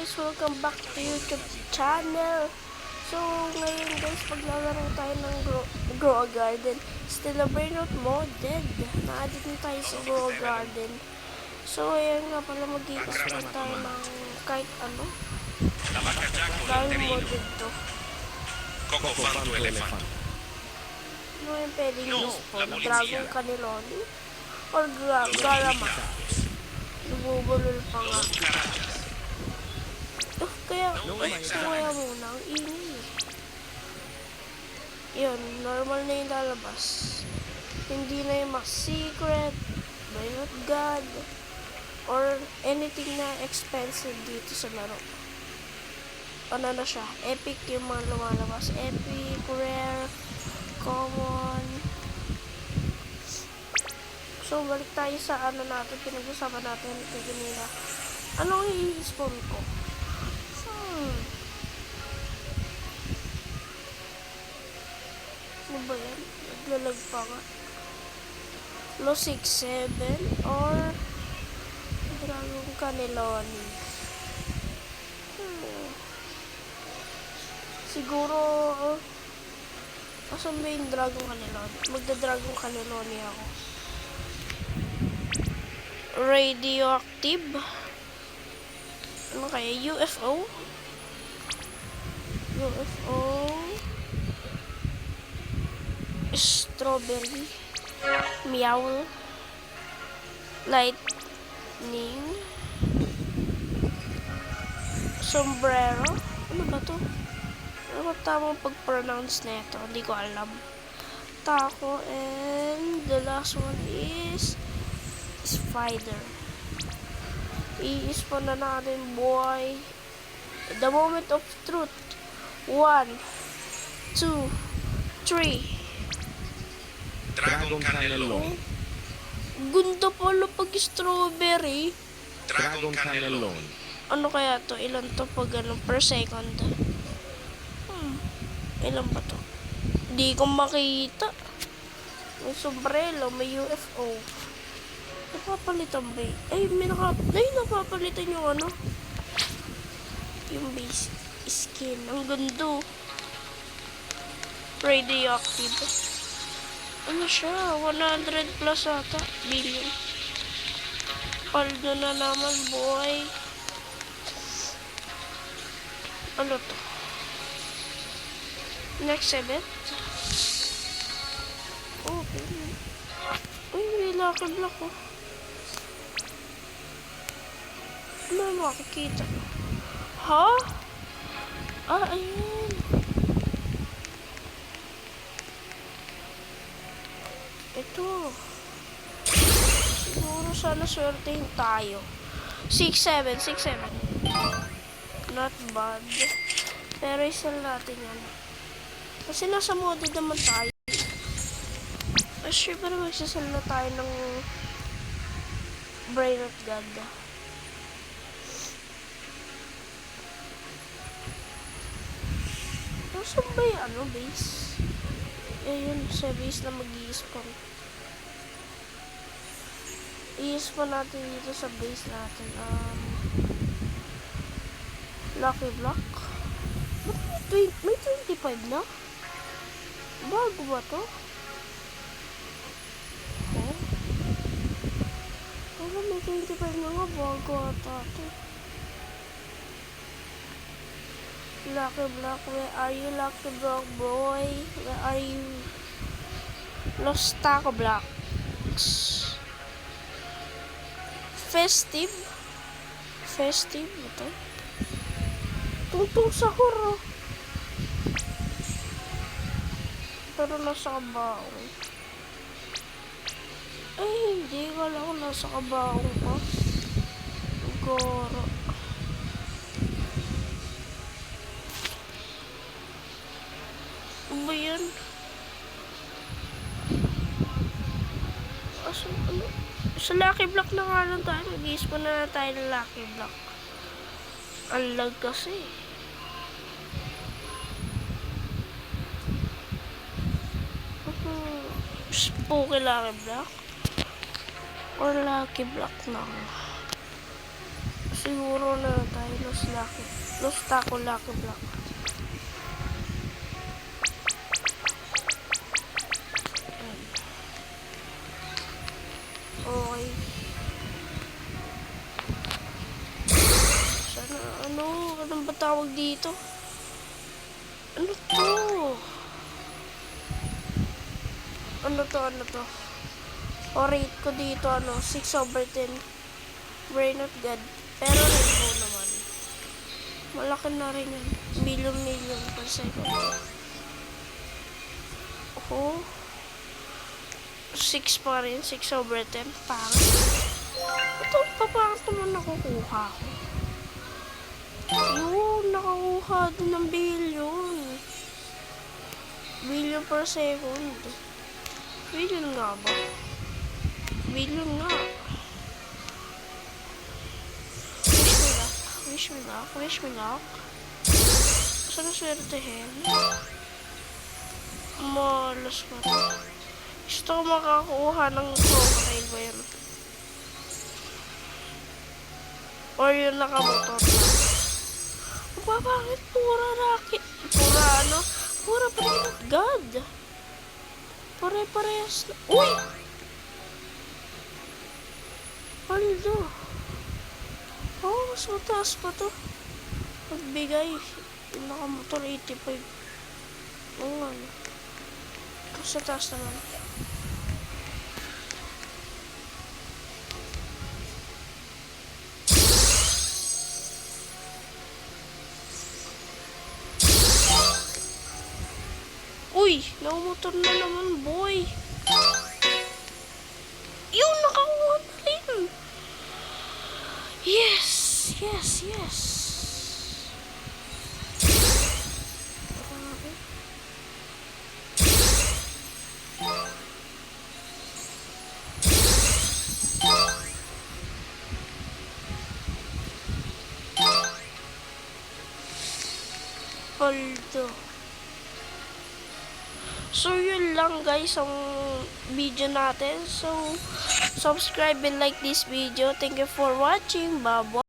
guys! Welcome back to YouTube channel! So, ngayon guys, maglalaro tayo ng Grow a Garden. Still a Brainout modded. Na-addit na tayo sa Grow a Garden. So, ayan nga pala, mag-i-explain tayo ng kahit ano. Dahil modded to. Cocofanto Elefant. Ano yung pwedeng use po? Dragon Cannelloni? Or Garama? Nabubulol pa nga. Kaya, kaya muna, ang ingay. Yun, normal na yung lalabas. Hindi na yung mas secret, Brainout God, or anything na expensive dito sa laro. Ano na siya? Epic yung mga lumalabas. Epic, rare, common. So, balik tayo sa ano natin, pinag-usapan natin kanina. Anong i-spawn ko? Ano ba yan? Naglalag pa nga. Lo 6-7 or Dragon Cannelloni. Siguro asan ba yung Dragon Cannelloni? Magda-Dragon Cannelloni ako. Radioactive. Ano kaya? UFO? UFO. Strawberry. Meow. Lightning. Sombrero. Ano ba to? Ano ba tamang pag-pronounce na ito? Hindi ko alam. Taco. And the last one is spider. I-spawn na natin, boy. The moment of truth. 1, 2, 3. Dragon Cannelloni. Ganda pala pag strawberry. Dragon Cannelloni. Ano kaya to? Ilan to pag ano, per second? Ilan ba to? Di ko makita. May sombrero, may UFO. Napapalitan ba yun? Ay, napapalitan yung ano? Yung base skin. Ang ganda. Radioactive. Ano siya? 100 plus ata. Billion. Paldo na naman, boy. Ano to? Next event? Oh, billion. Uy, may lucky block oh. Ano makikita? Ha? Ah, ayun. Ito. Siguro sana swertein tayo. 6-7. Not bad. Pero isal natin yan. Kasi nasa modded naman tayo. Sure ba na magsasal na tayo ng Brainout God? Saan ba yung ano, base? Ayun, sa base na mag-i-spawn. I-spawn natin dito sa base natin. Lucky block. May 25 na? Bago ba to? Oh? Wala, may 25 na nga. Bago ata to. Lucky block, where are you, lucky block boy? Where are you? Lost taco blocks. Festive? Festive? Ito? Tungtong sa huro. Pero nasa kabaong. Ay, hindi. Wala ko nasa kabaong pa. Goro. Ano ba yan? Ano? Sa lucky block na nga lang tayo. Mag-i-spawn na tayo ng lucky block. Ang lag kasi. Spooky lucky block. Or lucky block lang. Kasi Siguro na tayo Lost Taco Lucky Block. Ayan. Okay. Sana, anong ba tawag dito? Ano to? Ano to? O rate ko dito, 6/10. Brain not good. Pero rainbow naman. Malaki na rin yun. Million per second. Oh. 6 pa rin. 6/10. Pangit. Ito, papangit naman nakukuha ko. Yun, nakakuha din ng billion. Billion per second. Billion nga ba? Billion nga. Wish me luck. Saan na swertehin? Malas pa rin. Gusto ko makakuha ng crocodile ba yun? Or yung nakamotor na? Bakit pura rocket? Pura brain of God. Pare-parehas na. Uy! Paldo. Oh, mas mataas pa to. Magbigay. Yung nakamotor 85. Oo nga. Sa taas naman. Uy! Nakamotor na naman, boy. Yun! Nakakuha na rin. Yes! Paldo. So, yun lang guys ang video natin. So, subscribe and like this video. Thank you for watching. Bye-bye.